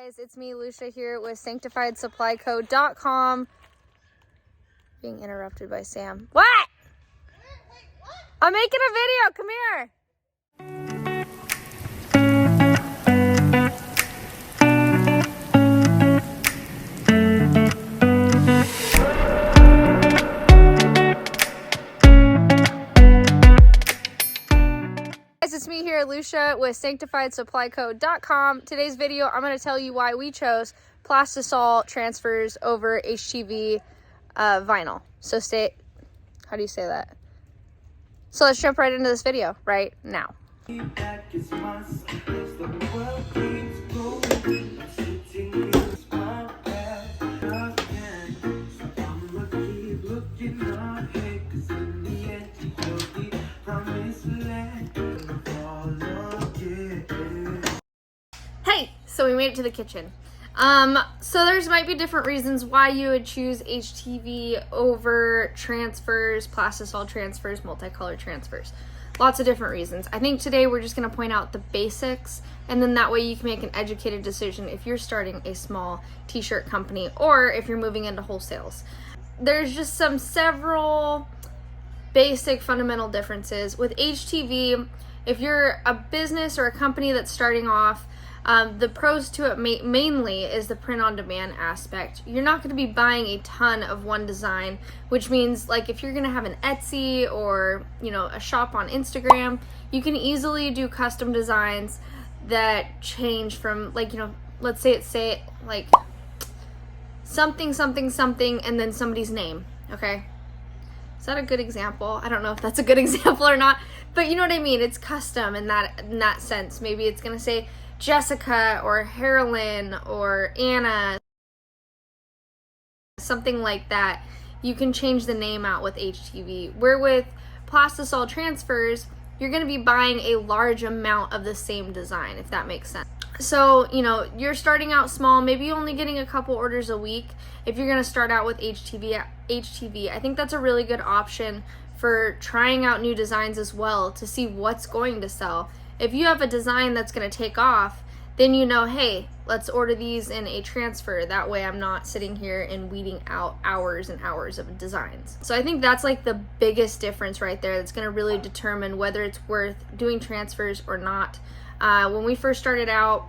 Guys, it's me, Lucia, here with sanctifiedsupplyco.com. Being interrupted by Sam. What? I'm making a video. Come here. Guys, it's me here, Lucia, with sanctifiedsupplyco.com. Today's video, I'm going to tell you why we chose Plastisol transfers over HTV vinyl. So how do you say that? So let's jump right into this video right now. Hey, so we made it to the kitchen. So there's might be different reasons why you would choose HTV over transfers, Plastisol transfers, multicolor transfers. Lots of different reasons. I think today we're just going to point out the basics, and then that way you can make an educated decision if you're starting a small t-shirt company or if you're moving into wholesales. There's just several basic fundamental differences. With HTV, if you're a business or a company that's starting off, the pros to it mainly is the print-on-demand aspect. You're not going to be buying a ton of one design, which means like if you're going to have an Etsy or a shop on Instagram, you can easily do custom designs that change from let's say like something something something and then somebody's name. Okay, is that a good example? I don't know if that's a good example or not, but you know what I mean. It's custom in that sense. Maybe it's going to say Jessica or Carolyn or Anna, something like that. You can change the name out with HTV. Where with Plastisol transfers, you're going to be buying a large amount of the same design, if that makes sense. So, you're starting out small, maybe only getting a couple orders a week. If you're going to start out with HTV, I think that's a really good option for trying out new designs as well to see what's going to sell. If you have a design that's going to take off, then hey, let's order these in a transfer. That way I'm not sitting here and weeding out hours and hours of designs. So I think that's like the biggest difference right there that's going to really determine whether it's worth doing transfers or not. When we first started out,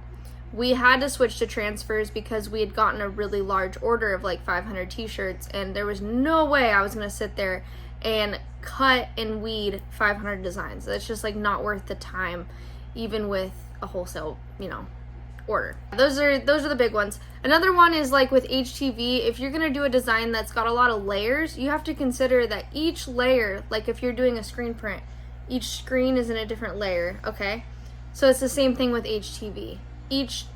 we had to switch to transfers because we had gotten a really large order of like 500 t-shirts, and there was no way I was going to sit there and cut and weed 500 designs. That's just like not worth the time, even with a wholesale order. Those are the big ones. Another one is like with HTV, if you're gonna do a design that's got a lot of layers, you have to consider that each layer, like if you're doing a screen print, each screen is in a different layer. Okay, so it's the same thing with HTV. Each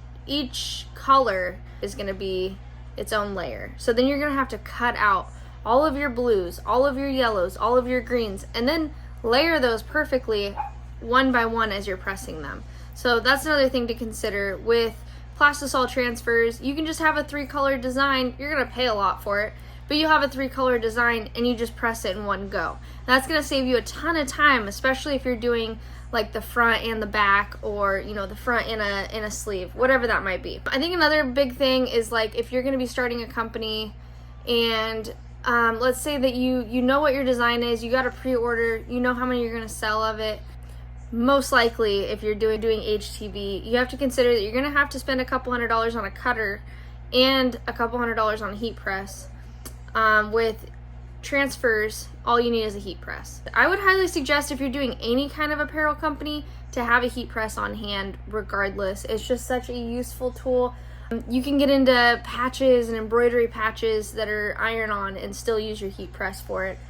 color is gonna be its own layer, so then you're gonna have to cut out all of your blues, all of your yellows, all of your greens, and then layer those perfectly one by one as you're pressing them. So that's another thing to consider. With Plastisol transfers, you can just have a 3-color design. You're going to pay a lot for it, but you have a 3-color design and you just press it in one go. That's going to save you a ton of time, especially if you're doing like the front and the back, or the front in a sleeve, whatever that might be. I think another big thing is like if you're going to be starting a company and let's say that you know what your design is, you got a pre-order, you know how many you're going to sell of it. Most likely, if you're doing HTV, you have to consider that you're going to have to spend a couple $100s on a cutter and a couple $100s on a heat press. With transfers, all you need is a heat press. I would highly suggest, if you're doing any kind of apparel company, to have a heat press on hand regardless. It's just such a useful tool. You can get into patches and embroidery patches that are iron-on and still use your heat press for it.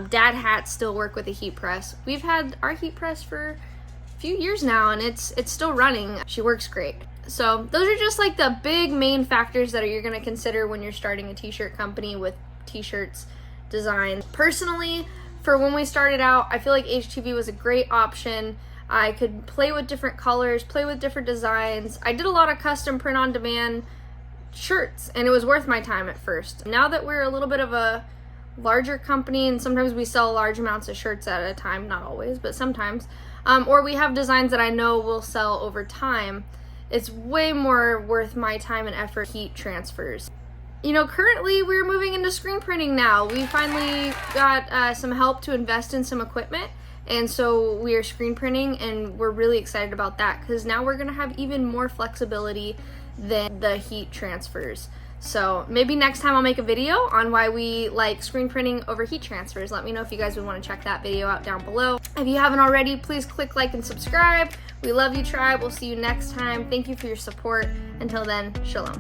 Dad hats still work with a heat press. We've had our heat press for a few years now, and it's still running. She works great. So those are just like the big main factors that you're going to consider when you're starting a t-shirt company with t-shirts design. Personally, for when we started out, I feel like HTV was a great option. I could play with different colors, play with different designs. I did a lot of custom print-on-demand shirts, and it was worth my time at first. Now that we're a little bit of a larger company, and sometimes we sell large amounts of shirts at a time, not always, but sometimes, or we have designs that I know will sell over time, it's way more worth my time and effort heat transfers. You know, currently we're moving into screen printing now. We finally got some help to invest in some equipment, and so we are screen printing, and we're really excited about that because now we're gonna have even more flexibility than the heat transfers. So maybe next time I'll make a video on why we like screen printing over heat transfers. Let me know if you guys would want to check that video out down below. If you haven't already, please click like and subscribe. We love you, tribe. We'll see you next time. Thank you for your support. Until then, shalom.